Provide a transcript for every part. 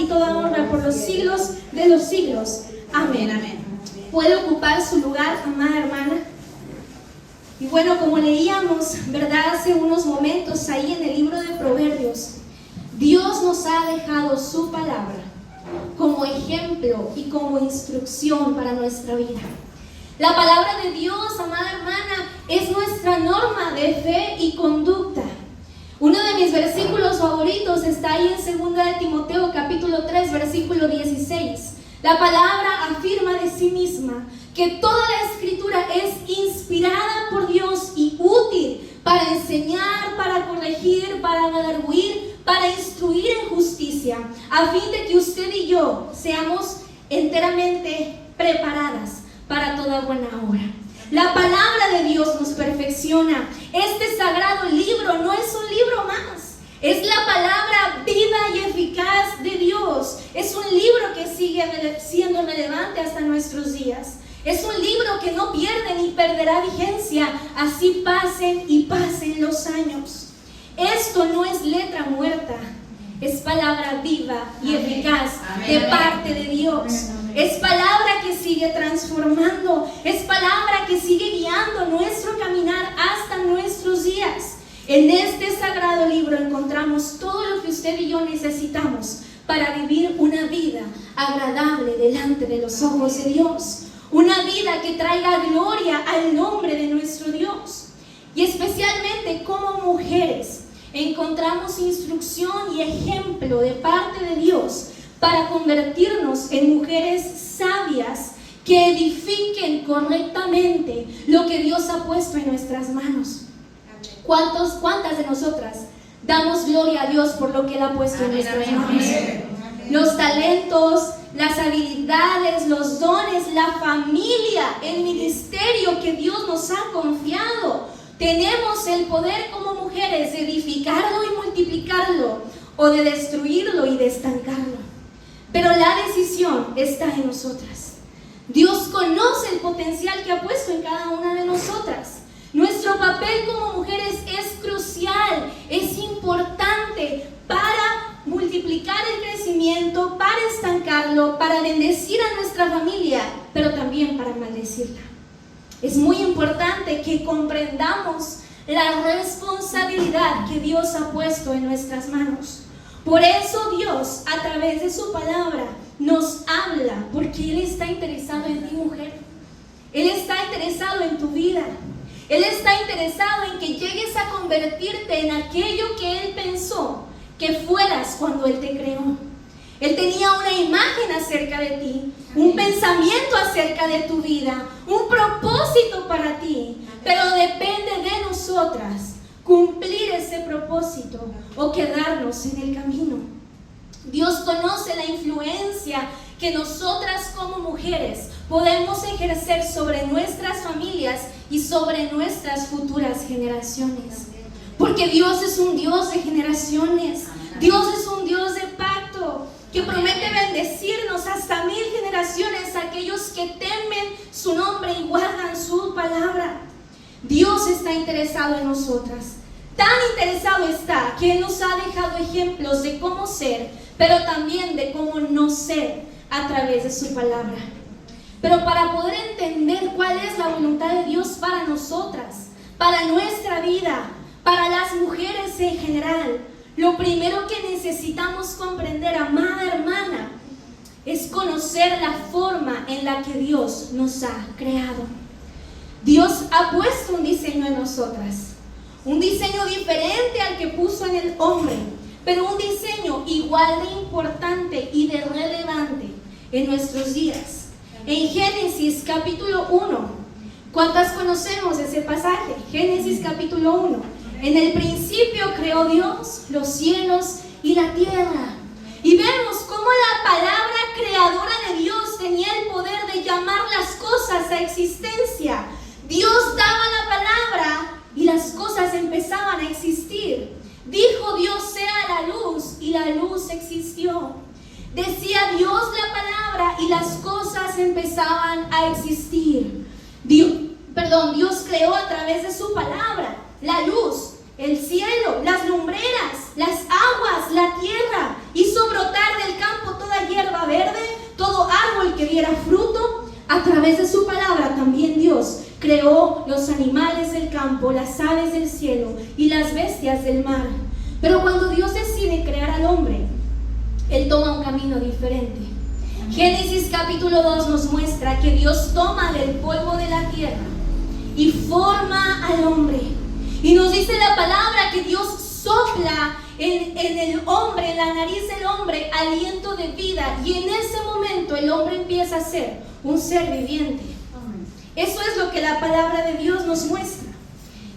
y toda honra por los siglos de los siglos. Amén. Amén. ¿Puede ocupar su lugar, amada hermana? Y bueno, como leíamos, ¿verdad? Hace unos momentos ahí en el libro de Proverbios, Dios nos ha dejado su palabra como ejemplo y como instrucción para nuestra vida. La palabra de Dios, amada hermana, es nuestra norma de fe y conducta. Uno de mis versículos favoritos está ahí en 2 de Timoteo capítulo 3, versículo 16. La palabra afirma de sí misma que toda la escritura es inspirada por Dios y útil para enseñar, para corregir, para redarguir, para instruir en justicia, a fin de que usted y yo seamos enteramente preparadas para toda buena obra. La palabra de Dios nos perfecciona. Este sagrado libro no es un libro más, es la palabra viva y eficaz de Dios. Es un libro que sigue siendo relevante hasta nuestros días. Es un libro que no pierde ni perderá vigencia, así pasen y pasen los años. Esto no es letra muerta, es palabra viva y eficaz de parte de Dios. Es palabra que sigue transformando, es palabra que sigue guiando nuestro caminar hasta nuestros días. En este sagrado libro encontramos todo lo que usted y yo necesitamos para vivir una vida agradable delante de los ojos de Dios. Una vida que traiga gloria al nombre de nuestro Dios. Y especialmente como mujeres encontramos instrucción y ejemplo de parte de Dios para convertirnos en mujeres sabias que edifiquen correctamente lo que Dios ha puesto en nuestras manos. ¿Cuántas de nosotras damos gloria a Dios por lo que Él ha puesto en nuestras manos? Los talentos, las habilidades, los dones, la familia, el ministerio que Dios nos ha confiado. Tenemos el poder como mujeres de edificarlo y multiplicarlo, o de destruirlo y de estancarlo. Pero la decisión está en nosotras. Dios conoce el potencial que ha puesto en cada una de nosotras. Nuestro papel como mujeres es crucial, es importante para multiplicar el crecimiento, para estancarlo, para bendecir a nuestra familia, pero también para maldecirla. Es muy importante que comprendamos la responsabilidad que Dios ha puesto en nuestras manos. Por eso Dios, a través de su palabra, nos habla, porque Él está interesado en ti, mujer. Él está interesado en tu vida. Él está interesado en que llegues a convertirte en aquello que Él pensó que fueras cuando Él te creó. Él tenía una imagen acerca de ti, un pensamiento acerca de tu vida, un propósito para ti, pero depende de nosotras cumplir ese propósito o quedarnos en el camino. Dios conoce la influencia que nosotras como mujeres podemos ejercer sobre nuestras familias y sobre nuestras futuras generaciones. Porque Dios es un Dios de generaciones. Dios es un Dios de pacto que promete bendecirnos hasta 1000 generaciones, aquellos que temen su nombre y guardan su palabra. Dios está interesado en nosotras. Tan interesado está que Él nos ha dejado ejemplos de cómo ser, pero también de cómo no ser a través de su palabra. Pero para poder entender cuál es la voluntad de Dios para nosotras, para nuestra vida, para las mujeres en general, lo primero que necesitamos comprender, amada hermana, es conocer la forma en la que Dios nos ha creado. Dios ha puesto un diseño en nosotras, un diseño diferente al que puso en el hombre, pero un diseño igual de importante y de relevante en nuestros días. En Génesis capítulo 1, ¿cuántas conocemos ese pasaje? Génesis capítulo 1. En el principio creó Dios los cielos y la tierra. Y vemos cómo la palabra creadora de Dios tenía el poder de llamar las cosas a existencia. Dios daba la palabra y las cosas empezaban a existir. Dijo Dios: sea la luz, y la luz existió. Decía Dios la palabra y las cosas empezaban a existir. Dios creó a través de su palabra la luz, el cielo, las lumbreras, las aguas, la tierra. Hizo brotar del campo diera fruto, a través de su palabra también Dios creó los animales del campo, las aves del cielo y las bestias del mar. Pero cuando Dios decide crear al hombre, Él toma un camino diferente. Génesis capítulo 2 nos muestra que Dios toma del polvo de la tierra y forma al hombre. Y nos dice la palabra que Dios sopla en el hombre, en la nariz del hombre, aliento de vida. Y en ese momento el hombre empieza a ser un ser viviente. Eso es lo que la palabra de Dios nos muestra.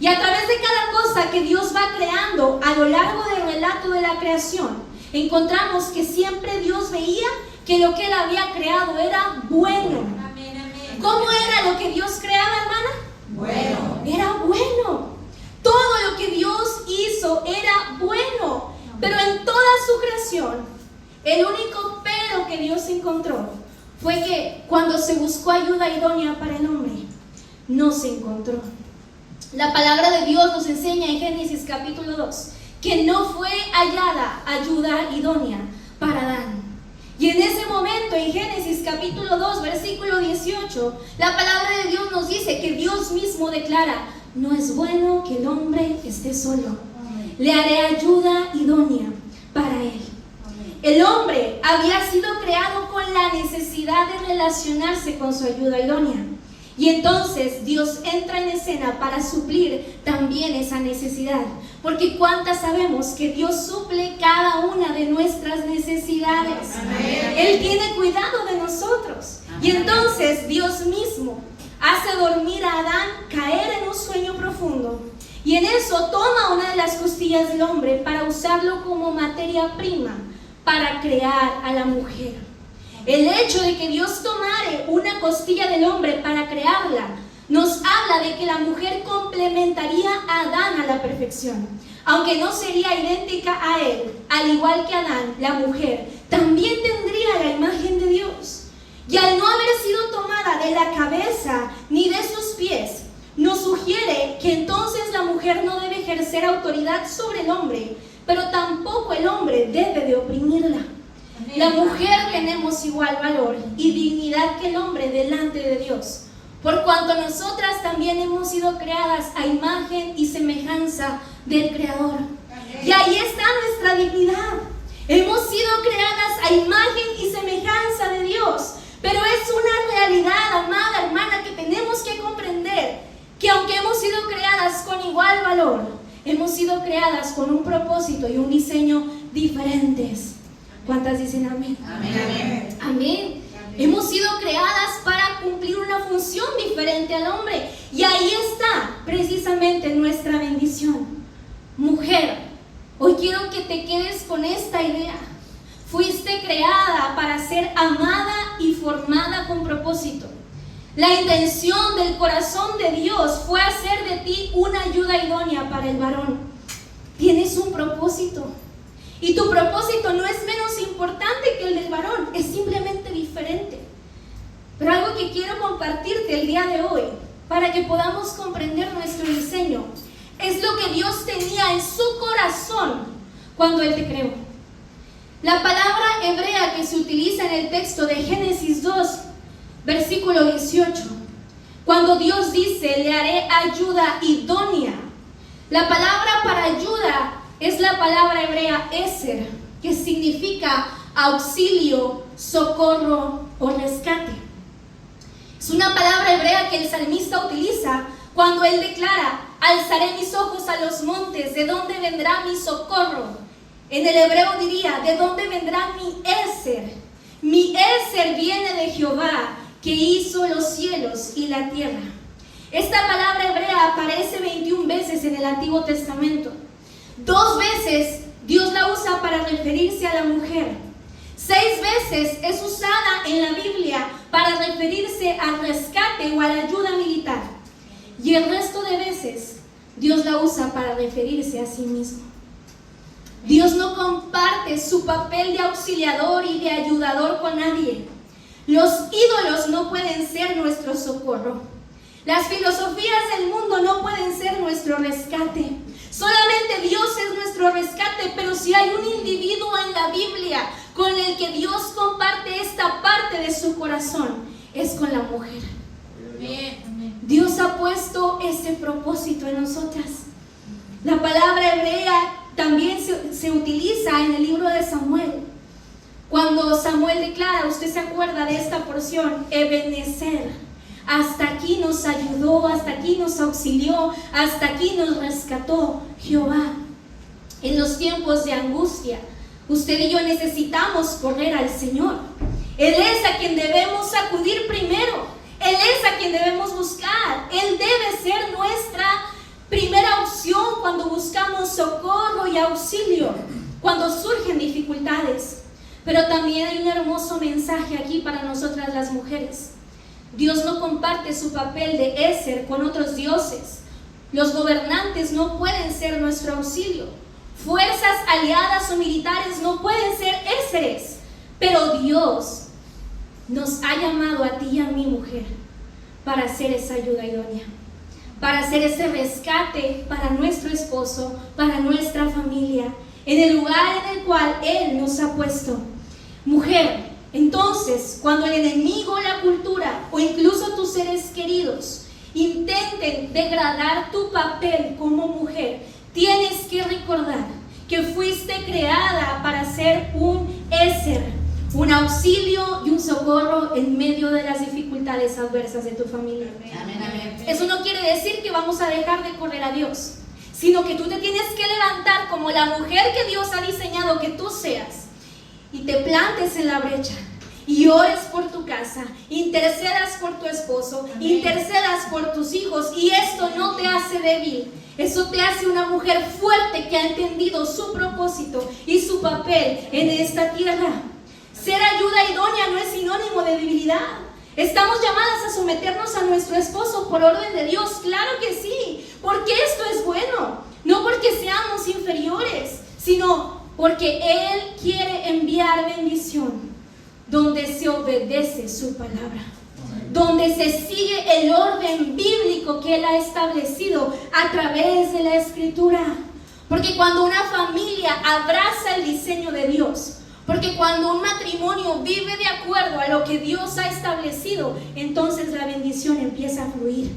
Y a través de cada cosa que Dios va creando a lo largo del relato de la creación, encontramos que siempre Dios veía que lo que Él había creado era bueno. Amén, amén. ¿Cómo era lo que Dios creaba, hermana? Bueno. Era bueno. Todo lo que Dios hizo era bueno. Pero en toda su creación, el único pero que Dios encontró fue que cuando se buscó ayuda idónea para el hombre, no se encontró. La palabra de Dios nos enseña en Génesis capítulo 2 que no fue hallada ayuda idónea para Adán. Y en ese momento, en Génesis capítulo 2, versículo 18, la palabra de Dios nos dice que Dios mismo declara: no es bueno que el hombre esté solo. Le haré ayuda idónea para él. El hombre había sido creado con la necesidad de relacionarse con su ayuda idónea. Y entonces Dios entra en escena para suplir también esa necesidad. Porque ¿cuántas sabemos que Dios suple cada una de nuestras necesidades? Amén. Él tiene cuidado de nosotros. Y entonces Dios mismo hace dormir a Adán, caer en un sueño profundo. Y en eso toma una de las costillas del hombre para usarlo como materia prima para crear a la mujer. El hecho de que Dios tomare una costilla del hombre para crearla nos habla de que la mujer complementaría a Adán a la perfección. Aunque no sería idéntica a él, al igual que Adán, la mujer también tendría la imagen de Dios. Y al no haber sido tomada de la cabeza ni de sus pies, nos sugiere que entonces la mujer no debe ejercer autoridad sobre el hombre, pero tampoco el hombre debe de oprimirla. La mujer tenemos igual valor y dignidad que el hombre delante de Dios, por cuanto nosotras también hemos sido creadas a imagen y semejanza del Creador. Y ahí está nuestra dignidad. Hemos sido creadas a imagen y semejanza de Dios, pero es una realidad, amada hermana, que tenemos que comprender, que aunque hemos sido creadas con igual valor, hemos sido creadas con un propósito y un diseño diferentes. ¿Cuántas dicen amén? Amén. Amén. Hemos sido creadas para cumplir una función diferente al hombre. Y ahí está precisamente nuestra bendición. Mujer, hoy quiero que te quedes con esta idea. Fuiste creada para ser amada y formada con propósito. La intención del corazón de Dios fue hacer de ti una ayuda idónea para el varón. Tienes un propósito. Y tu propósito no es menos importante que el del varón, es simplemente diferente. Pero algo que quiero compartirte el día de hoy, para que podamos comprender nuestro diseño, es lo que Dios tenía en su corazón cuando Él te creó. La palabra hebrea que se utiliza en el texto de Génesis 2, versículo 18, cuando Dios dice: le haré ayuda idónea. La palabra para ayuda es la palabra hebrea eser, que significa auxilio, socorro o rescate. Es una palabra hebrea que el salmista utiliza cuando él declara: alzaré mis ojos a los montes, ¿de dónde vendrá mi socorro? En el hebreo diría: ¿de dónde vendrá mi eser? Mi eser viene de Jehová, que hizo los cielos y la tierra. Esta palabra hebrea aparece 21 veces en el Antiguo Testamento. 2 veces Dios la usa para referirse a la mujer. 6 veces es usada en la Biblia para referirse al rescate o a la ayuda militar. Y el resto de veces Dios la usa para referirse a sí mismo. Dios no comparte su papel de auxiliador y de ayudador con nadie. Los ídolos no pueden ser nuestro socorro. Las filosofías del mundo no pueden ser nuestro rescate. Solamente Dios es nuestro rescate, pero si hay un individuo en la Biblia con el que Dios comparte esta parte de su su corazón es con la mujer. Amén. Dios ha puesto ese propósito en nosotras. La palabra hebrea también se utiliza en el libro de Samuel. Cuando Samuel declara, usted se acuerda de esta porción, Ebenezer, hasta aquí nos ayudó, hasta aquí nos auxilió, hasta aquí nos rescató Jehová. En los tiempos de angustia, usted y yo necesitamos correr al Señor. Él es a quien debemos acudir primero. Él es a quien debemos buscar. Él debe ser nuestra primera opción cuando buscamos socorro y auxilio, cuando surgen dificultades. Pero también hay un hermoso mensaje aquí para nosotras las mujeres. Dios no comparte su papel de Ezer con otros dioses. Los gobernantes no pueden ser nuestro auxilio. Fuerzas aliadas o militares no pueden ser Ezeres. Pero Dios nos ha llamado a ti y a mi mujer para hacer esa ayuda idónea, para hacer ese rescate para nuestro esposo, para nuestra familia, en el lugar en el cual Él nos ha puesto. Mujer, entonces, cuando el enemigo, la cultura o incluso tus seres queridos intenten degradar tu papel como mujer, tienes que recordar que fuiste creada para ser un Ezer, un auxilio y un socorro en medio de las dificultades adversas de tu familia. Amén, amén. Eso no quiere decir que vamos a dejar de correr a Dios, sino que tú te tienes que levantar como la mujer que Dios ha diseñado que tú seas y te plantes en la brecha y ores por tu casa, intercedas por tu esposo, amén, intercedas por tus hijos, y esto no te hace débil. Eso te hace una mujer fuerte que ha entendido su propósito y su papel en esta tierra. Ser ayuda idónea no es sinónimo de debilidad. Estamos llamadas a someternos a nuestro esposo por orden de Dios, claro que sí, porque esto es bueno, no porque seamos inferiores, sino porque Él quiere enviar bendición donde se obedece su palabra, donde se sigue el orden bíblico que Él ha establecido a través de la Escritura. Porque cuando una familia abraza el diseño de Dios, porque cuando un matrimonio vive de acuerdo a lo que Dios ha establecido, entonces la bendición empieza a fluir.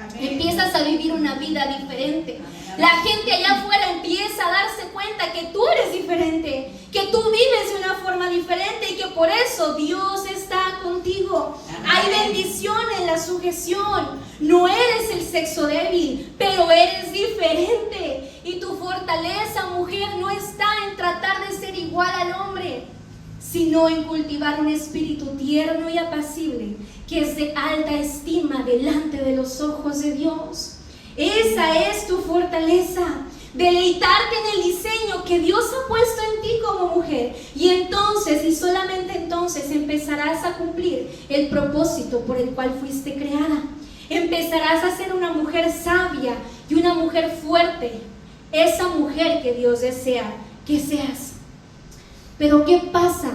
Amén. Empiezas a vivir una vida diferente. La gente allá afuera empieza a darse cuenta que tú eres diferente, que tú vives de una forma diferente y que por eso Dios está contigo. Amén. Hay bendición en la sujeción. No eres el sexo débil, pero eres diferente. Y tu fortaleza, mujer, no está en tratar de ser igual al hombre, sino en cultivar un espíritu tierno y apacible, que es de alta estima delante de los ojos de Dios. Esa es tu fortaleza, deleitarte en el diseño que Dios ha puesto en ti como mujer, y entonces, y solamente entonces, empezarás a cumplir el propósito por el cual fuiste creada. Empezarás a ser una mujer sabia y una mujer fuerte, esa mujer que Dios desea que seas. Pero ¿qué pasa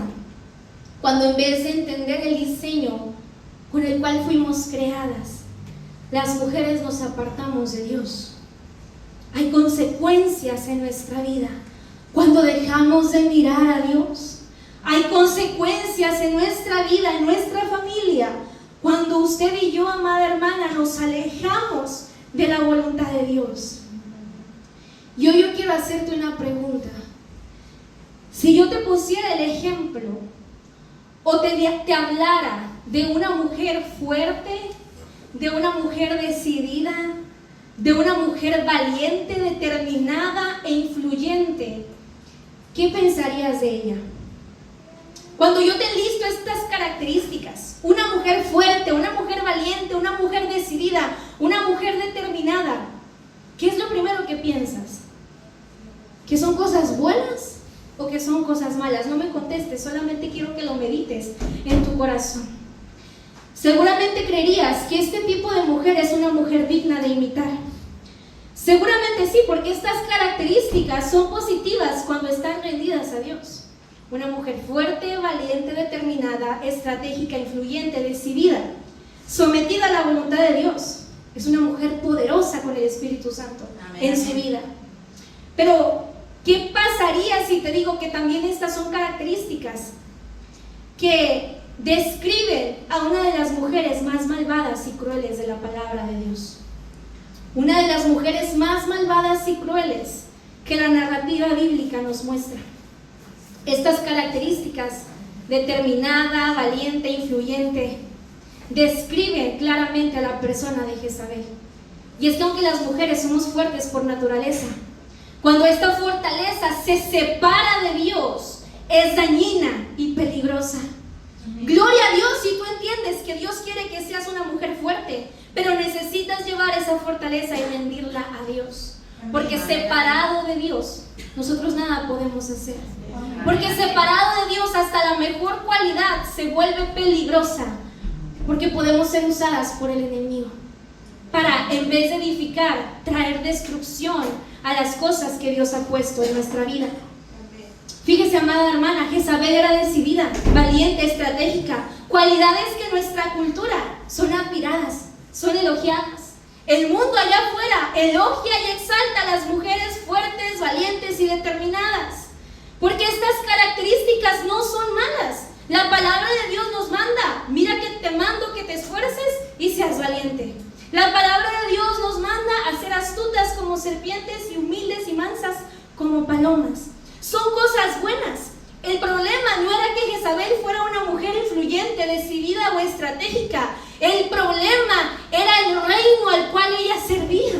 cuando en vez de entender el diseño con el cual fuimos creadas, las mujeres nos apartamos de Dios? Hay consecuencias en nuestra vida cuando dejamos de mirar a Dios. Hay consecuencias en nuestra vida, en nuestra familia, cuando usted y yo, amada hermana, nos alejamos de la voluntad de Dios. Yo quiero hacerte una pregunta. Si yo te pusiera el ejemplo o te hablara de una mujer fuerte, de una mujer decidida, de una mujer valiente, determinada e influyente, ¿qué pensarías de ella? Cuando yo te listo estas características, una mujer fuerte, una mujer valiente, una mujer decidida, una mujer determinada, ¿qué es lo primero que piensas? ¿Que son cosas buenas o que son cosas malas? No me contestes, solamente quiero que lo medites en tu corazón. Seguramente creerías que este tipo de mujer es una mujer digna de imitar. Seguramente sí, porque estas características son positivas cuando están rendidas a Dios. Una mujer fuerte, valiente, determinada, estratégica, influyente, decidida, sometida a la voluntad de Dios. Es una mujer poderosa con el Espíritu Santo. Amén, en su vida. Pero, ¿qué pasaría si te digo que también estas son características que describe a una de las mujeres más malvadas y crueles de la palabra de Dios. Una de las mujeres más malvadas y crueles que la narrativa bíblica nos muestra. Estas características, determinada, valiente, influyente, describen claramente a la persona de Jezabel. Y es que aunque las mujeres somos fuertes por naturaleza, cuando esta fortaleza se separa de Dios, es dañina y peligrosa. Gloria a Dios si tú entiendes que Dios quiere que seas una mujer fuerte, pero necesitas llevar esa fortaleza y rendirla a Dios. Porque separado de Dios, nosotros nada podemos hacer. Porque separado de Dios, hasta la mejor cualidad se vuelve peligrosa. Porque podemos ser usadas por el enemigo para, en vez de edificar, traer destrucción a las cosas que Dios ha puesto en nuestra vida. Fíjese, amada hermana, Jezabel era decidida, valiente, estratégica, cualidades que en nuestra cultura son admiradas, son elogiadas. El mundo allá afuera elogia y exalta a las mujeres fuertes, valientes y determinadas, porque estas características no son malas. La palabra de Dios nos manda, mira que te mando que te esfuerces y seas valiente. La palabra de Dios nos manda a ser astutas como serpientes y humildes y mansas como palomas. Son cosas buenas. El problema no era que Jezabel fuera una mujer influyente, decidida o estratégica. El problema era el reino al cual ella servía.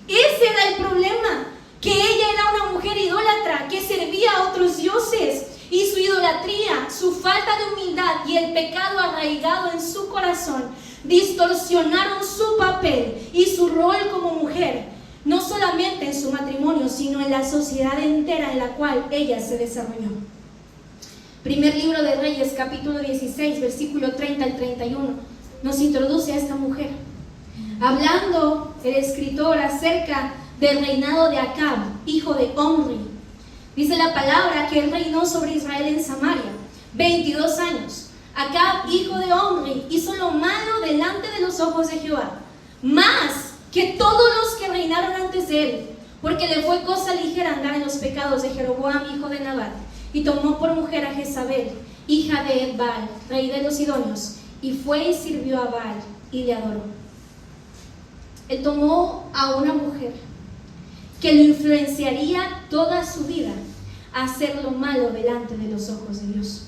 Ese era el problema, que ella era una mujer idólatra que servía a otros dioses. Y su idolatría, su falta de humildad y el pecado arraigado en su corazón distorsionaron su papel y su rol como mujer, no solamente en su matrimonio, sino en la sociedad entera en la cual ella se desarrolló. Primer libro de Reyes, capítulo 16, versículo 30 al 31, nos introduce a esta mujer. Hablando el escritor acerca del reinado de Acab, hijo de Omri. Dice la palabra que él reinó sobre Israel en Samaria 22 años. Acab, hijo de Omri, hizo lo malo delante de los ojos de Jehová, más que todos los que reinaron antes de él, porque le fue cosa ligera andar en los pecados de Jeroboam, hijo de Nabat, y tomó por mujer a Jezabel, hija de Baal, rey de los Sidonios, y fue y sirvió a Baal y le adoró. Él tomó a una mujer que lo influenciaría toda su vida a hacer lo malo delante de los ojos de Dios.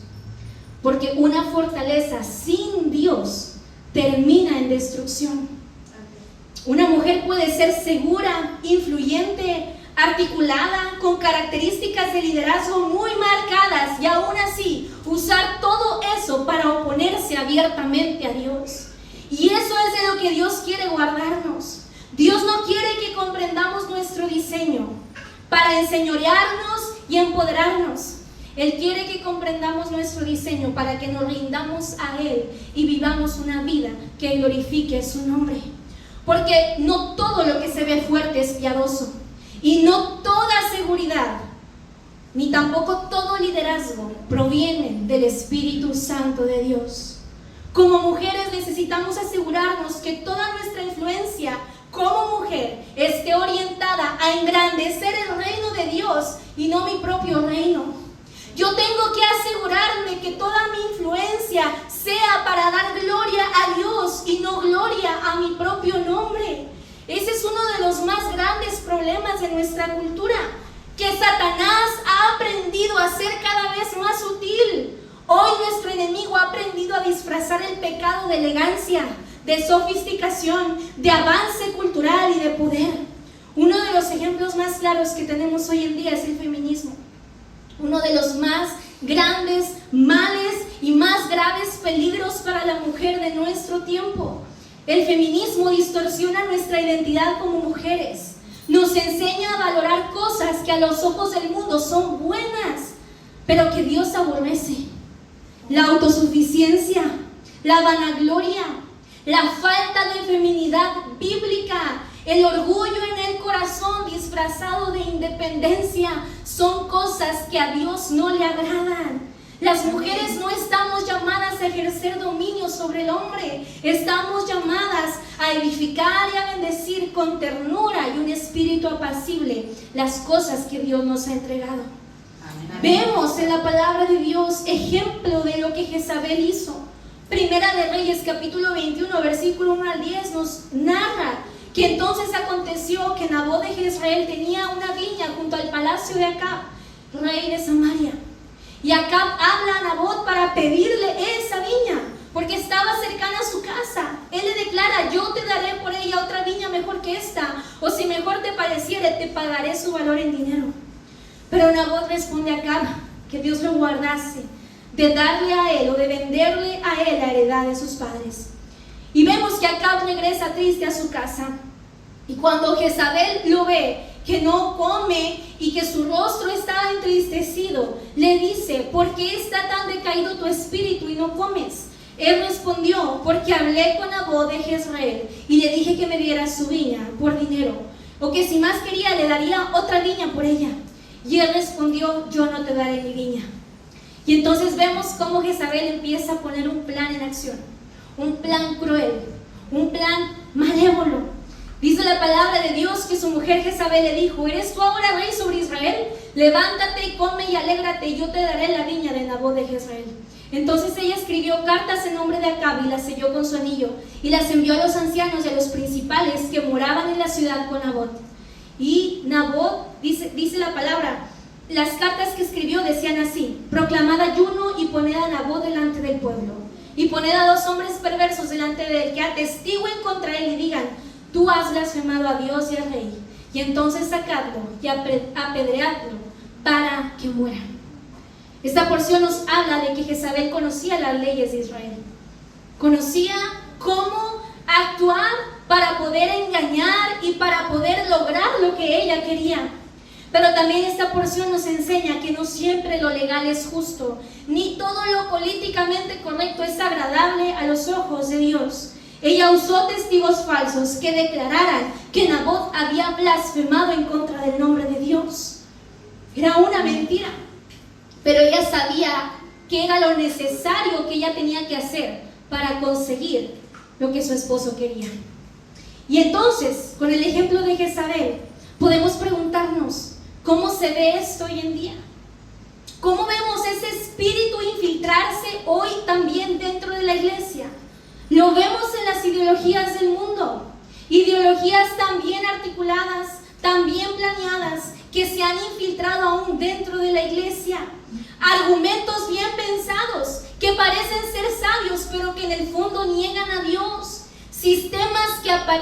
Porque una fortaleza sin Dios termina en destrucción. Una mujer puede ser segura, influyente, articulada, con características de liderazgo muy marcadas y aún así usar todo eso para oponerse abiertamente a Dios. Y eso es de lo que Dios quiere guardarnos. Dios no quiere que comprendamos nuestro diseño para enseñorearnos y empoderarnos. Él quiere que comprendamos nuestro diseño para que nos rindamos a Él y vivamos una vida que glorifique su nombre. Porque no todo lo que se ve fuerte es piadoso, y no toda seguridad, ni tampoco todo liderazgo provienen del Espíritu Santo de Dios. Como mujeres necesitamos asegurarnos que toda nuestra influencia como mujer esté orientada a engrandecer el reino de Dios y no mi propio reino. Yo tengo que asegurarme que toda mi influencia sea para dar gloria a Dios y no gloria a mi propio nombre. Ese es uno de los más grandes problemas de nuestra cultura, que Satanás ha aprendido a ser cada vez más sutil. Hoy nuestro enemigo ha aprendido a disfrazar el pecado de elegancia, de sofisticación, de avance cultural y de poder. Uno de los ejemplos más claros que tenemos hoy en día es el feminismo. Uno de los más grandes males y más graves peligros para la mujer de nuestro tiempo. El feminismo distorsiona nuestra identidad como mujeres. Nos enseña a valorar cosas que a los ojos del mundo son buenas, pero que Dios aborrece. La autosuficiencia, la vanagloria, la falta de feminidad bíblica, el orgullo en el corazón disfrazado de independencia, son cosas que a Dios no le agradan. Las mujeres no estamos llamadas a ejercer dominio sobre el hombre, estamos llamadas a edificar y a bendecir con ternura y un espíritu apacible las cosas que Dios nos ha entregado. Vemos en la palabra de Dios ejemplo de lo que Jezabel hizo. Primera de Reyes, capítulo 21, versículo 1 al 10, nos narra que entonces aconteció que Nabot de Jezreel tenía una viña junto al palacio de Acab, rey de Samaria. Y Acab habla a Nabot para pedirle esa viña, porque estaba cercana a su casa. Él le declara: yo te daré por ella otra viña mejor que esta, o si mejor te pareciere, te pagaré su valor en dinero. Pero Nabot responde a Acab que Dios lo guardase de darle a él o de venderle a él la heredad de sus padres. Y vemos que Acab regresa triste a su casa. Y cuando Jezabel lo ve, que no come y que su rostro está entristecido, le dice: ¿por qué está tan decaído tu espíritu y no comes? Él respondió: porque hablé con Nabot de Jezreel y le dije que me diera su viña por dinero, o que si más quería le daría otra viña por ella. Y él respondió: yo no te daré mi viña. Y entonces vemos cómo Jezabel empieza a poner un plan en acción, un plan cruel, un plan malévolo. Dice la palabra de Dios que su mujer Jezabel le dijo: ¿eres tú ahora rey sobre Israel? Levántate y come y alégrate, y yo te daré la viña de Nabot de Jezreel. Entonces ella escribió cartas en nombre de Acab y las selló con su anillo, y las envió a los ancianos y a los principales que moraban en la ciudad con Nabot. Y Nabot, dice la palabra, las cartas que escribió decían así: proclamad ayuno y poned a Nabot delante del pueblo, y poned a 2 hombres perversos delante de él, que atestiguen contra él y digan: tú has blasfemado a Dios y al rey. Y entonces sacadlo y apedreadlo para que muera. Esta porción nos habla de que Jezabel conocía las leyes de Israel, conocía cómo actuar para poder engañar y para poder lograr lo que ella quería. Pero también esta porción nos enseña que no siempre lo legal es justo, ni todo lo políticamente correcto es agradable a los ojos de Dios. Ella usó testigos falsos que declararan que Nabot había blasfemado en contra del nombre de Dios. Era una mentira, pero ella sabía que era lo necesario que ella tenía que hacer para conseguir lo que su esposo quería. Y entonces, con el ejemplo de Jezabel, podemos preguntarnos: ¿cómo se ve esto hoy en día? ¿Cómo vemos ese espíritu infiltrarse hoy también dentro de la iglesia? Lo vemos en las ideologías del mundo, ideologías tan bien articuladas, tan bien planeadas, que se han infiltrado aún dentro de la iglesia. Argumentos bien pensados, que parecen ser sabios, pero que en el fondo niegan a Dios. Sistemas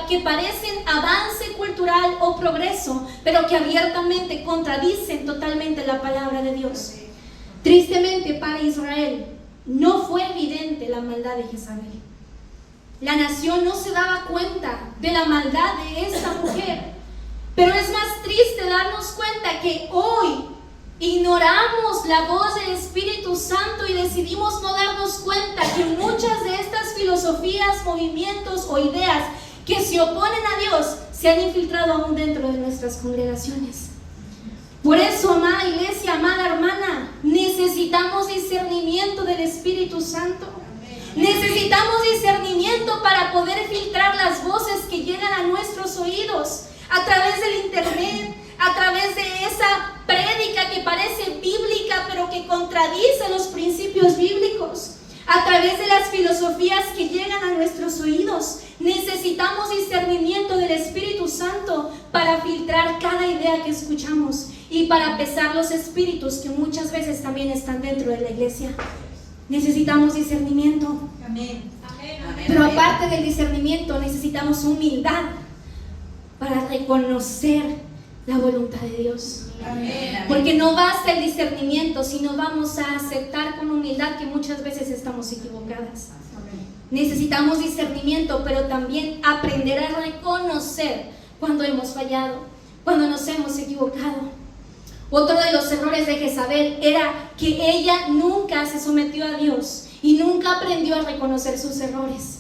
que parecen avance cultural o progreso, pero que abiertamente contradicen totalmente la palabra de Dios. Tristemente para Israel, no fue evidente la maldad de Jezabel. La nación no se daba cuenta de la maldad de esta mujer. Pero es más triste darnos cuenta que hoy ignoramos la voz del Espíritu Santo y decidimos no darnos cuenta que muchas de estas filosofías, movimientos o ideas que se oponen a Dios se han infiltrado aún dentro de nuestras congregaciones. Por eso, amada iglesia, amada hermana, necesitamos discernimiento del Espíritu Santo. Necesitamos discernimiento para poder filtrar las voces que llegan a nuestros oídos a través del internet, a través de esa prédica que parece bíblica pero que contradice los principios bíblicos, a través de las filosofías que llegan a nuestros oídos. Necesitamos discernimiento del Espíritu Santo para filtrar cada idea que escuchamos y para pesar los espíritus que muchas veces también están dentro de la iglesia. Necesitamos discernimiento. Amén. Pero aparte del discernimiento, necesitamos humildad para reconocer la voluntad de Dios. Amén. Porque no basta el discernimiento, sino vamos a aceptar con humildad que muchas veces estamos equivocadas. Necesitamos discernimiento, pero también aprender a reconocer cuando hemos fallado, cuando nos hemos equivocado. Otro de los errores de Jezabel era que ella nunca se sometió a Dios y nunca aprendió a reconocer sus errores.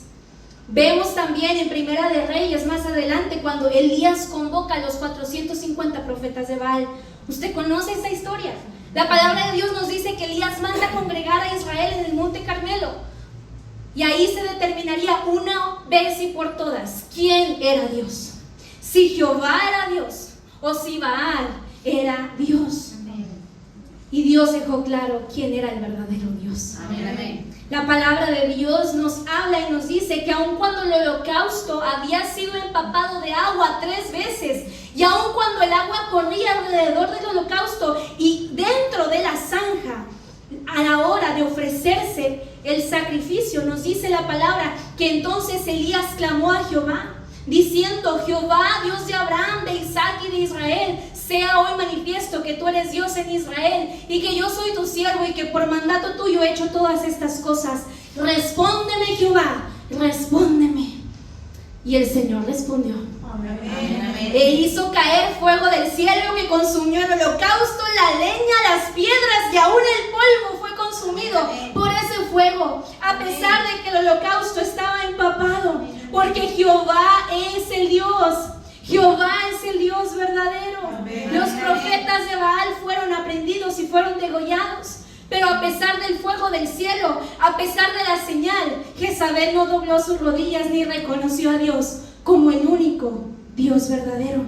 Vemos también en Primera de Reyes, más adelante, cuando Elías convoca a los 450 profetas de Baal. Usted conoce esa historia. La palabra de Dios nos dice que Elías manda a congregar a Israel en el monte Carmelo. Y ahí se determinaría una vez y por todas quién era Dios. Si Jehová era Dios o si Baal era Dios. Y Dios dejó claro quién era el verdadero Dios. Amén, amén. La palabra de Dios nos habla y nos dice que aun cuando el holocausto había sido empapado de agua 3 veces, y aun cuando el agua corría alrededor del holocausto y dentro de la zanja, a la hora de ofrecerse el sacrificio, nos dice la palabra que entonces Elías clamó a Jehová, diciendo: Jehová, Dios de Abraham, de Isaac y de Israel, sea hoy manifiesto que tú eres Dios en Israel y que yo soy tu siervo y que por mandato tuyo he hecho todas estas cosas. Respóndeme, Jehová, respóndeme. Y el Señor respondió. Amén, amén. E hizo caer fuego del cielo que consumió el holocausto, la leña, las piedras y aún el polvo fue consumido por ese fuego, a pesar de que el holocausto estaba empapado, porque Jehová es el Dios. Jehová es el Dios verdadero. Los profetas de Baal fueron aprendidos y fueron degollados. Pero a pesar del fuego del cielo, a pesar de la señal, Jezabel no dobló sus rodillas ni reconoció a Dios como el único Dios verdadero,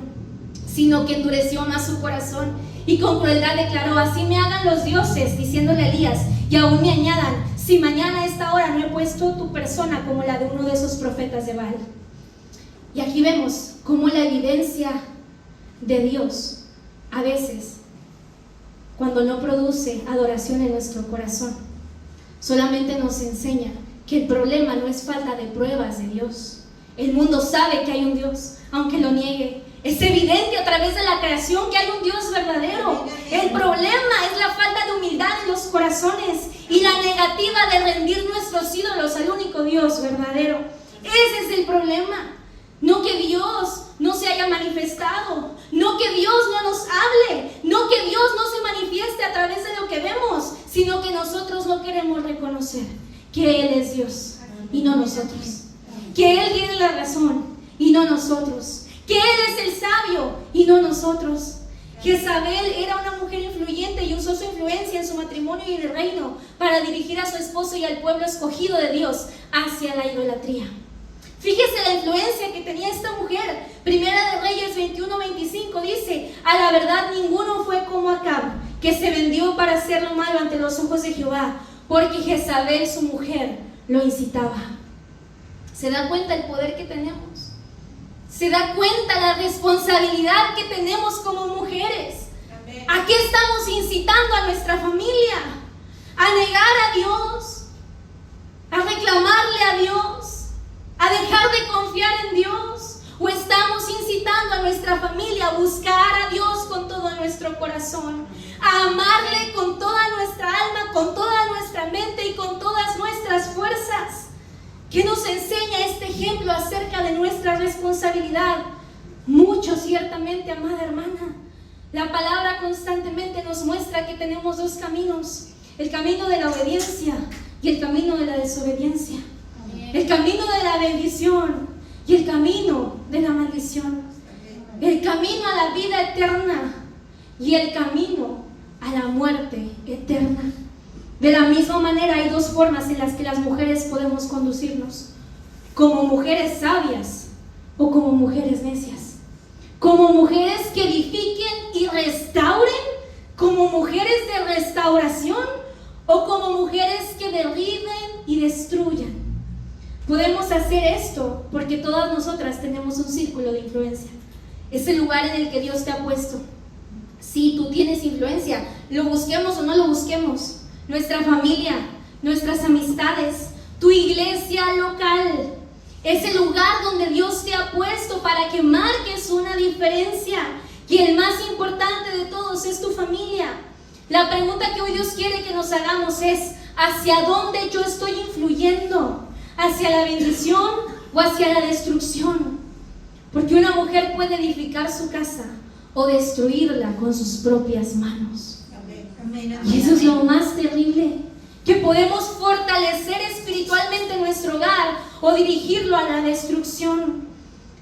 sino que endureció más su corazón y con crueldad declaró: así me hagan los dioses, diciéndole a Elías, y aún me añadan, si mañana a esta hora no he puesto tu persona como la de uno de esos profetas de Baal. Y aquí vemos cómo la evidencia de Dios a veces, cuando no produce adoración en nuestro corazón, solamente nos enseña que el problema no es falta de pruebas de Dios. El mundo sabe que hay un Dios, aunque lo niegue. Es evidente a través de la creación que hay un Dios verdadero. El problema es la falta de humildad en los corazones y la negativa de rendir nuestros ídolos al único Dios verdadero. Ese es el problema. No que Dios no se haya manifestado, no que Dios no nos hable, no que Dios no se manifieste a través de lo que vemos, sino que nosotros no queremos reconocer que Él es Dios y no nosotros, que Él tiene la razón y no nosotros, que Él es el sabio y no nosotros. Jezabel era una mujer influyente y usó su influencia en su matrimonio y en el reino para dirigir a su esposo y al pueblo escogido de Dios hacia la idolatría. Fíjese la influencia que tenía esta mujer. Primera de Reyes 21:25 dice: a la verdad ninguno fue como Acab, que se vendió para hacer lo malo ante los ojos de Jehová, porque Jezabel su mujer lo incitaba. ¿Se da cuenta el poder que tenemos? ¿Se da cuenta la responsabilidad que tenemos como mujeres? ¿A qué estamos incitando a nuestra familia? ¿A negar a Dios? ¿A reclamarle a Dios? ¿A dejar de confiar en Dios? ¿O estamos incitando a nuestra familia a buscar a Dios con todo nuestro corazón? A amarle con toda nuestra alma, con toda nuestra mente y con todas nuestras fuerzas. ¿Qué nos enseña este ejemplo acerca de nuestra responsabilidad? Mucho, ciertamente, amada hermana. La palabra constantemente nos muestra que tenemos 2 caminos: el camino de la obediencia y el camino de la desobediencia. El camino de la bendición y el camino de la maldición. El camino a la vida eterna y el camino a la muerte eterna. De la misma manera hay 2 formas en las que las mujeres podemos conducirnos: como mujeres sabias o como mujeres necias, como mujeres que edifiquen y restauren, como mujeres de restauración o como mujeres que derriben y destruyan. Podemos hacer esto porque todas nosotras tenemos un círculo de influencia. Es el lugar en el que Dios te ha puesto. Si tú tienes influencia, lo busquemos o no lo busquemos, nuestra familia, nuestras amistades, tu iglesia local, es el lugar donde Dios te ha puesto para que marques una diferencia. Y el más importante de todos es tu familia. La pregunta que hoy Dios quiere que nos hagamos es: ¿hacia dónde yo estoy influyendo? ¿Hacia la bendición o hacia la destrucción? Porque una mujer puede edificar su casa o destruirla con sus propias manos. Y eso es lo más terrible, que podemos fortalecer espiritualmente nuestro hogar o dirigirlo a la destrucción.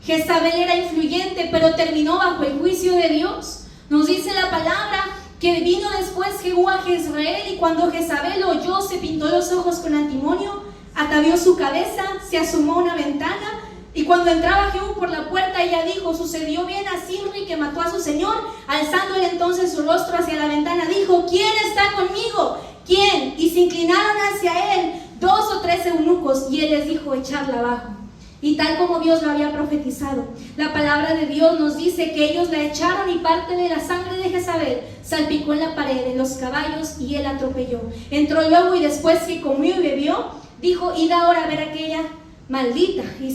Jezabel era influyente, pero terminó bajo el juicio de Dios. Nos dice la palabra que vino después Jehú a Jezreel, y cuando Jezabel lo oyó, se pintó los ojos con antimonio, atavió su cabeza, se asomó a una ventana Y cuando entraba Jehú por la puerta, ella dijo: sucedió bien a Zimri, que mató a su señor. Alzando él entonces su rostro hacia la ventana, dijo: ¿quién está conmigo? ¿Quién? Y se inclinaron hacia él 2 o 3 eunucos, y él les dijo: echarla abajo. Y tal como Dios lo había profetizado, la palabra de Dios nos dice que ellos la echaron, y parte de la sangre de Jezabel salpicó en la pared, en los caballos, y él atropelló. Entró luego, y después que comió y bebió, dijo: id ahora a ver a aquella maldita y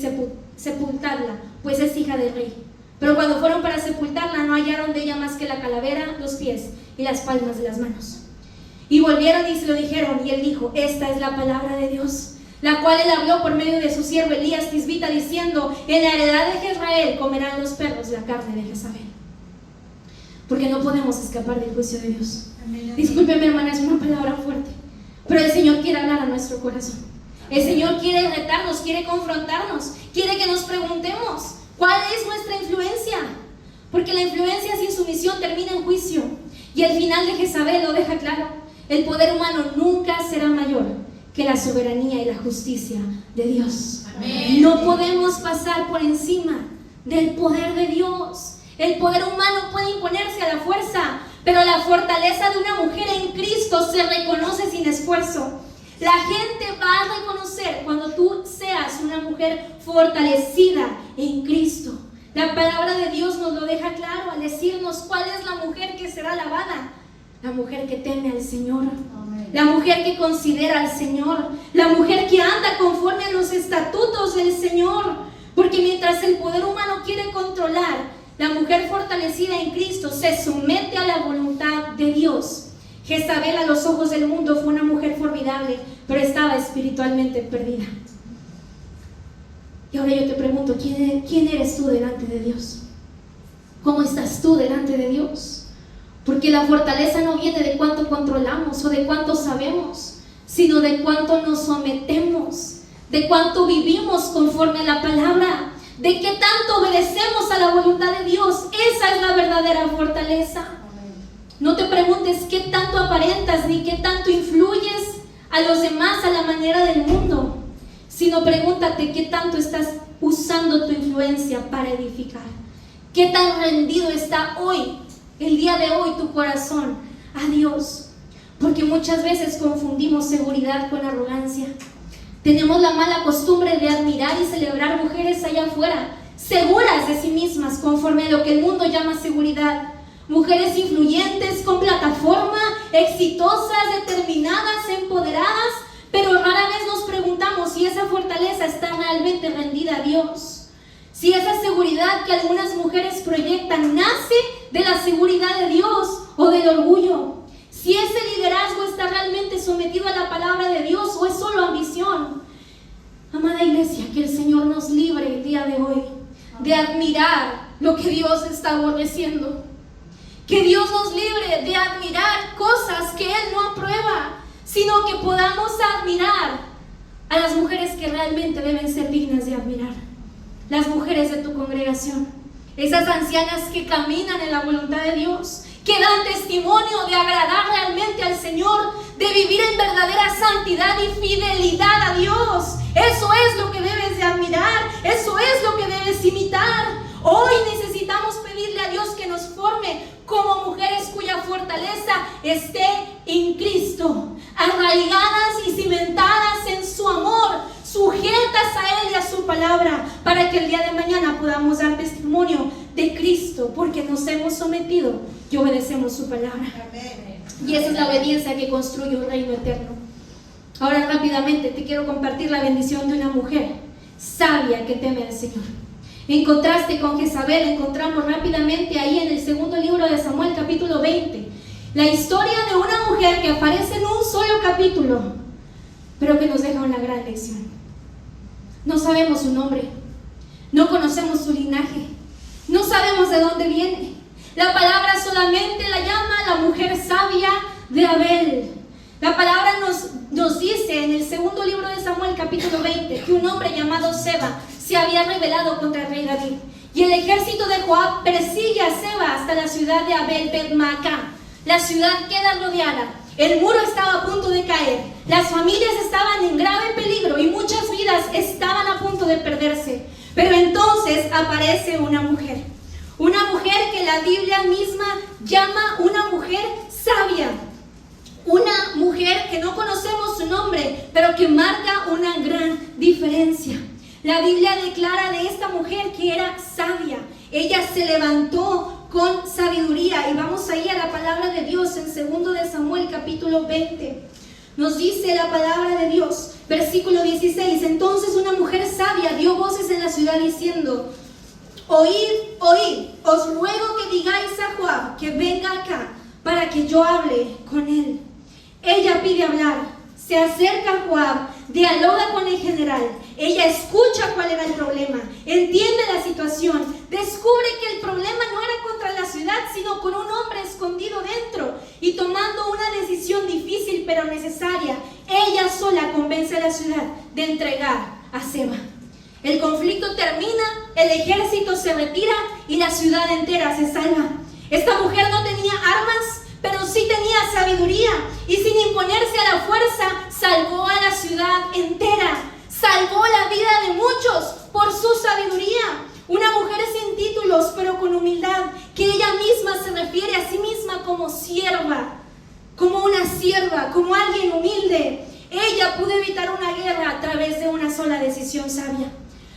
sepultarla, pues es hija del rey. Pero cuando fueron para sepultarla, no hallaron de ella más que la calavera, los pies y las palmas de las manos. Y volvieron y se lo dijeron, y él dijo: esta es la palabra de Dios, la cual él habló por medio de su siervo Elías Tisbita, diciendo: en la heredad de Jezreel comerán los perros la carne de Jezabel. Porque no podemos escapar del juicio de Dios. Discúlpeme, hermana, es una palabra fuerte, pero el Señor quiere hablar a nuestro corazón. El Señor quiere retarnos, quiere confrontarnos, quiere que nos preguntemos: ¿cuál es nuestra influencia? Porque la influencia sin sumisión termina en juicio. Y el final de Jezabel lo deja claro: el poder humano nunca será mayor que la soberanía y la justicia de Dios. Amén. No podemos pasar por encima del poder de Dios. El poder humano puede imponerse a la fuerza, pero la fortaleza de una mujer en Cristo se reconoce sin esfuerzo. La gente va a reconocer cuando tú seas una mujer fortalecida en Cristo. La palabra de Dios nos lo deja claro al decirnos cuál es la mujer que será alabada: la mujer que teme al Señor, la mujer que considera al Señor, la mujer que anda conforme a los estatutos del Señor. Porque mientras el poder humano quiere controlar, la mujer fortalecida en Cristo se somete a la voluntad de Dios. Jezabel, a los ojos del mundo, fue una mujer formidable, pero estaba espiritualmente perdida. Y ahora yo te pregunto: ¿quién eres tú delante de Dios? ¿Cómo estás tú delante de Dios? Porque la fortaleza no viene de cuánto controlamos o de cuánto sabemos, sino de cuánto nos sometemos, de cuánto vivimos conforme a la palabra, de qué tanto obedecemos a la voluntad de Dios. Esa es la verdadera fortaleza. No te preguntes qué tanto aparentas ni qué tanto influyes a los demás a la manera del mundo, sino pregúntate qué tanto estás usando tu influencia para edificar. Qué tan rendido está hoy, el día de hoy, tu corazón a Dios. Porque muchas veces confundimos seguridad con arrogancia. Tenemos la mala costumbre de admirar y celebrar mujeres allá afuera, seguras de sí mismas, conforme a lo que el mundo llama seguridad. Mujeres influyentes, con plataforma, exitosas, determinadas, empoderadas, pero rara vez nos preguntamos si esa fortaleza está realmente rendida a Dios. Si esa seguridad que algunas mujeres proyectan nace de la seguridad de Dios o del orgullo. Si ese liderazgo está realmente sometido a la palabra de Dios o es solo ambición. Amada iglesia, que el Señor nos libre el día de hoy de admirar lo que Dios está aborreciendo. Que Dios nos libre de admirar cosas que Él no aprueba, sino que podamos admirar a las mujeres que realmente deben ser dignas de admirar. Las mujeres de tu congregación, esas ancianas que caminan en la voluntad de Dios, que dan testimonio de agradar realmente al Señor, de vivir en verdadera santidad y fidelidad a Dios. Eso es lo que debes de admirar, eso es lo que debes imitar. Hoy necesitamos pedirle a Dios que nos forme como mujeres cuya fortaleza esté en Cristo, arraigadas y cimentadas en su amor, sujetas a Él y a su palabra, para que el día de mañana podamos dar testimonio de Cristo, porque nos hemos sometido y obedecemos su palabra. Y esa es la obediencia que construye un reino eterno. Ahora rápidamente te quiero compartir la bendición de una mujer sabia que teme al Señor. En contraste con Jezabel, encontramos rápidamente ahí en el segundo libro de Samuel, capítulo 20, la historia de una mujer que aparece en un solo capítulo, pero que nos deja una gran lección. No sabemos su nombre, no conocemos su linaje, no sabemos de dónde viene. La palabra solamente la llama la mujer sabia de Abel. La palabra nos dice en el segundo libro de Samuel, capítulo 20, que un hombre llamado Seba se había rebelado contra el rey David. Y el ejército de Joab persigue a Seba hasta la ciudad de Abel-Bet-Maacá. La ciudad queda rodeada. El muro estaba a punto de caer. Las familias estaban en grave peligro y muchas vidas estaban a punto de perderse. Pero aparece una mujer. Una mujer que la Biblia misma llama una mujer sabia. Una mujer que no conocemos su nombre, pero que marca una gran diferencia. La Biblia declara de esta mujer que era sabia. Ella se levantó con sabiduría. Y vamos ahí a la palabra de Dios en 2 de Samuel capítulo 20. Nos dice la palabra de Dios, versículo 16. Entonces una mujer sabia dio voces en la ciudad diciendo: Oíd, oíd, os ruego que digáis a Joab que venga acá para que yo hable con él. Ella pide hablar, se acerca a Joab, dialoga con el general. Ella escucha cuál era el problema, entiende la situación, descubre que el problema no era contra la ciudad, sino con un hombre escondido dentro. Y tomando una decisión difícil pero necesaria, ella sola convence a la ciudad de entregar a Seba. El conflicto termina, el ejército se retira y la ciudad entera se salva. Esta mujer no tenía armas, pero sí tenía sabiduría, y sin imponerse a la fuerza, salvó a la ciudad entera, salvó la vida de muchos por su sabiduría. Una mujer sin títulos, pero con humildad, que ella misma se refiere a sí misma como sierva, como una sierva, como alguien humilde. Ella pudo evitar una guerra a través de una sola decisión sabia.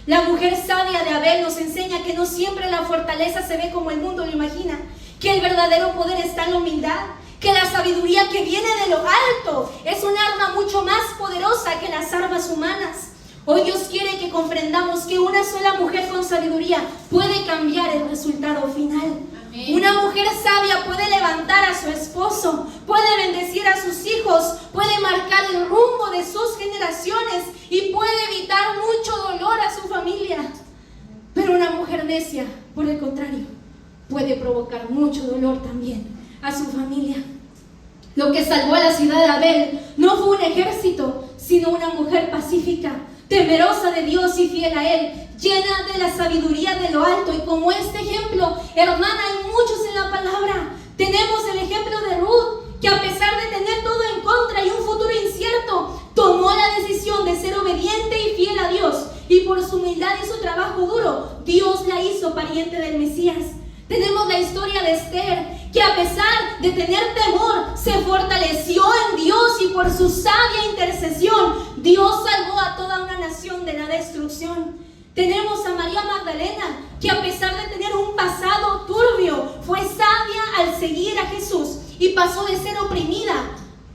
La mujer sabia de Abel nos enseña que no siempre la fortaleza se ve como el mundo lo imagina, que el verdadero poder está en la humildad, que la sabiduría que viene de lo alto es un arma mucho más poderosa que las armas humanas. Hoy Dios quiere que comprendamos que una sola mujer con sabiduría puede cambiar el resultado final. Amén. Una mujer sabia puede levantar a su esposo, puede bendecir a sus hijos, puede marcar el rumbo de sus generaciones y puede evitar mucho dolor a su familia. Pero una mujer necia, por el contrario, puede provocar mucho dolor también a su familia. Lo que salvó a la ciudad de Abel no fue un ejército, sino una mujer pacífica, temerosa de Dios y fiel a Él, llena de la sabiduría de lo alto. Y como este ejemplo, hermana, hay muchos en la palabra. Tenemos el ejemplo de Ruth, que a pesar de tener todo en contra y un futuro incierto, tomó la decisión de ser obediente y fiel a Dios. Y por su humildad y su trabajo duro, Dios la hizo pariente del Mesías. Tenemos la historia de Esther, que a pesar de tener temor, se fortaleció en Dios y por su sabia intercesión, Dios salvó a toda una nación de la destrucción. Tenemos a María Magdalena, que a pesar de tener un pasado turbio, fue sabia al seguir a Jesús y pasó de ser oprimida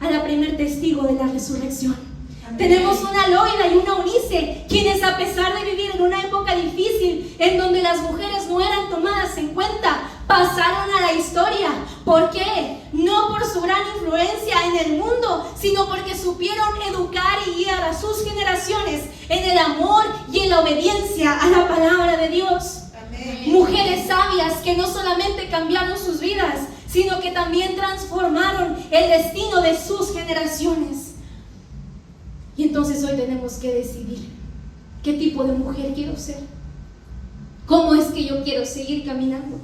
a la primer testigo de la resurrección. Tenemos una Loida y una Eunice, quienes a pesar de vivir en una época difícil, en donde las mujeres no eran tomadas en cuenta, pasaron a la historia. ¿Por qué? No por su gran influencia en el mundo, sino porque supieron educar y guiar a sus generaciones en el amor y en la obediencia a la palabra de Dios. Amén. Mujeres sabias que no solamente cambiaron sus vidas, sino que también transformaron el destino de sus generaciones. Y entonces hoy tenemos que decidir qué tipo de mujer quiero ser. ¿Cómo es que yo quiero seguir caminando?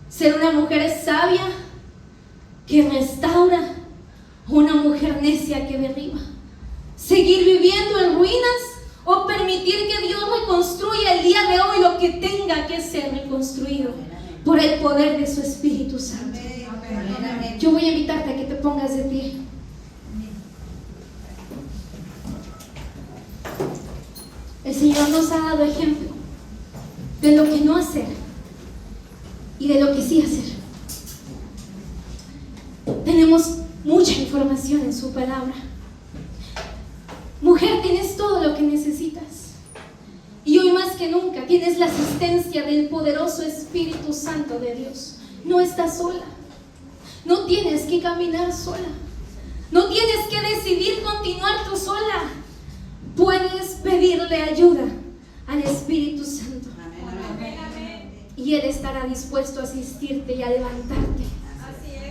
¿Ser una mujer sabia que restaura o una mujer necia que derriba? ¿Seguir viviendo en ruinas o permitir que Dios reconstruya el día de hoy lo que tenga que ser reconstruido por el poder de su Espíritu Santo? Yo voy a invitarte a que te pongas de pie. El Señor nos ha dado ejemplo de lo que no hacer y de lo que sí hacer. Tenemos mucha información en su palabra. Mujer, tienes todo lo que necesitas. Y hoy más que nunca tienes la asistencia del poderoso Espíritu Santo de Dios. No estás sola. No tienes que caminar sola. No tienes que decidir continuar tú sola. Puedes pedirle ayuda al Espíritu Santo. Y Él estará dispuesto a asistirte y a levantarte,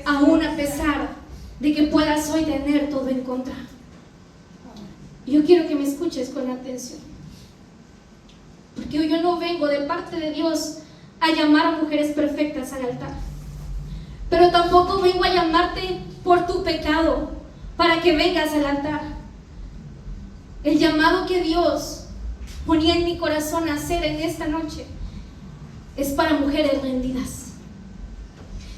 aún a pesar de que puedas hoy tener todo en contra. Yo quiero que me escuches con atención, porque hoy yo no vengo de parte de Dios a llamar a mujeres perfectas al altar, pero tampoco vengo a llamarte por tu pecado para que vengas al altar. El llamado que Dios ponía en mi corazón a hacer en esta noche es para mujeres rendidas.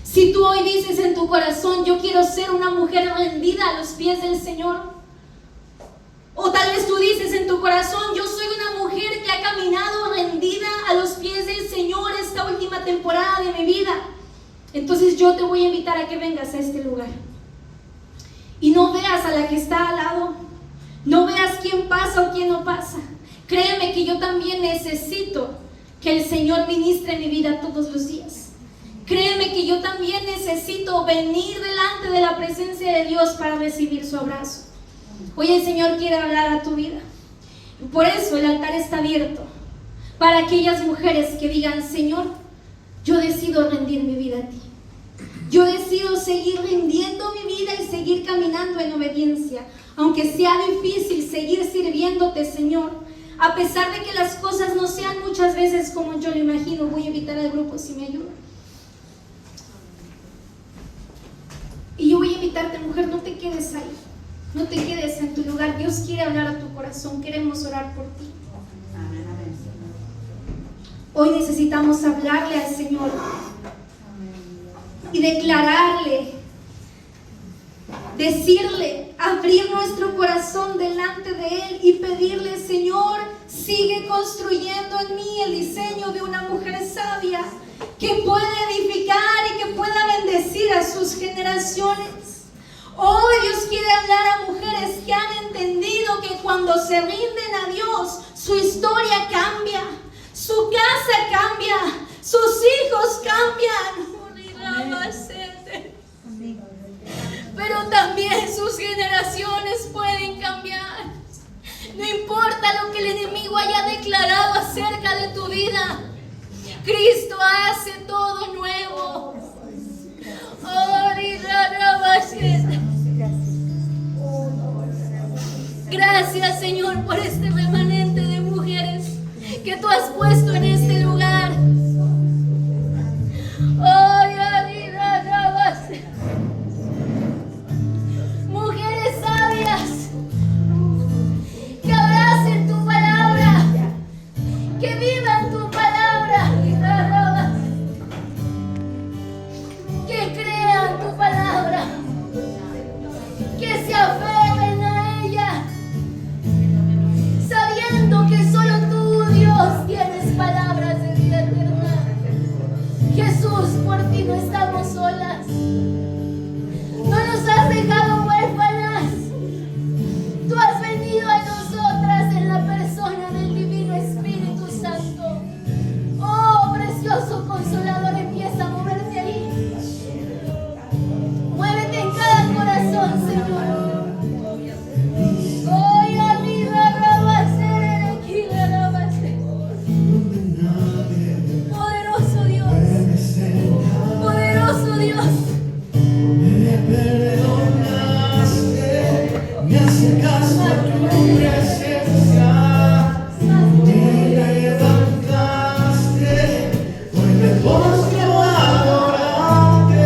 Si tú hoy dices en tu corazón, yo quiero ser una mujer rendida a los pies del Señor, o tal vez tú dices en tu corazón, yo soy una mujer que ha caminado rendida a los pies del Señor esta última temporada de mi vida, entonces yo te voy a invitar a que vengas a este lugar. Y no veas a la que está al lado, no veas quién pasa o quién no pasa. Créeme que yo también necesito que el Señor ministre mi vida todos los días. Créeme que yo también necesito venir delante de la presencia de Dios para recibir su abrazo. Hoy el Señor quiere hablar a tu vida. Por eso el altar está abierto para aquellas mujeres que digan, Señor, yo decido rendir mi vida a ti. Yo decido seguir rindiendo mi vida y seguir caminando en obediencia. Aunque sea difícil seguir sirviéndote, Señor, a pesar de que las cosas no sean muchas veces como yo lo imagino. Voy a invitar al grupo si me ayudan. Y yo voy a invitarte, mujer, no te quedes ahí. No te quedes en tu lugar. Dios quiere hablar a tu corazón. Queremos orar por ti. Hoy necesitamos hablarle al Señor y declararle, decirle, abrir nuestro corazón delante de Él y pedirle, Señor, sigue construyendo en mí el diseño de una mujer sabia que pueda edificar y que pueda bendecir a sus generaciones. Hoy Dios quiere hablar a mujeres que han entendido que cuando se rinden a Dios, su historia cambia, su casa cambia, sus hijos cambian. Pero también sus generaciones pueden cambiar. No importa lo que el enemigo haya declarado acerca de tu vida, Cristo hace todo nuevo. Gracias, Señor, por este remanente de mujeres que tú has puesto en este lugar. Mujeres sabias que abracen tu palabra, que vivan tu palabra, que crean tu palabra, que se aferren a ella, sabiendo que solo tú, Dios, tienes palabras de vida eterna. Jesús, por ti no estamos solas. No nos has dejado huérfanas. Tú has venido a nosotras en la persona del Divino Espíritu Santo. Oh, precioso Consolador, empieza a moverte ahí. Muévete en cada corazón, Señor. Poderoso Dios. Poderoso Dios. Me perdonaste, me acercaste a tu presencia, me levantaste, hoy me postro a adorarte.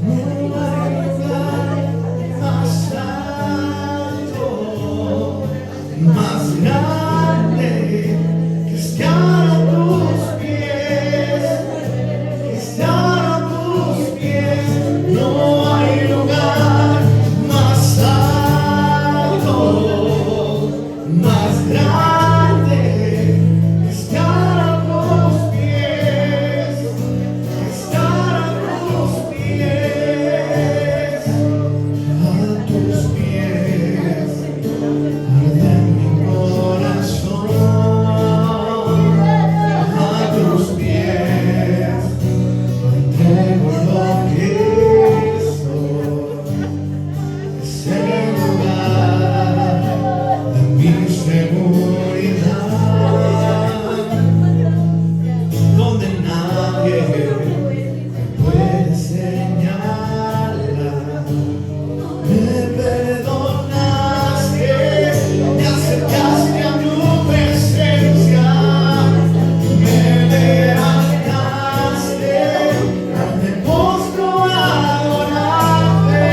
No hay lugar más alto, más grande que estar a tus pies. Estar a tus pies, no hay lugar más alto, más grande. Estar a tus pies, estar a tus pies, arde mi corazón, a tus pies. Entrego lo que soy, ese lugar de mi seguridad, donde nadie puede señalar. Me perdonaste, me acercaste a tu presencia, me levantaste. Me postro a adorarte.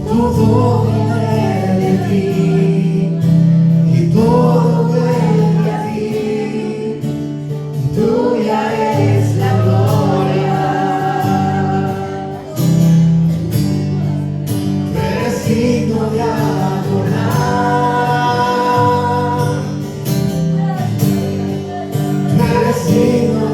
Todo viene de ti y todo vuelve a ti, y tuya es la gloria. Tú eres digno de adorar, tú eres digno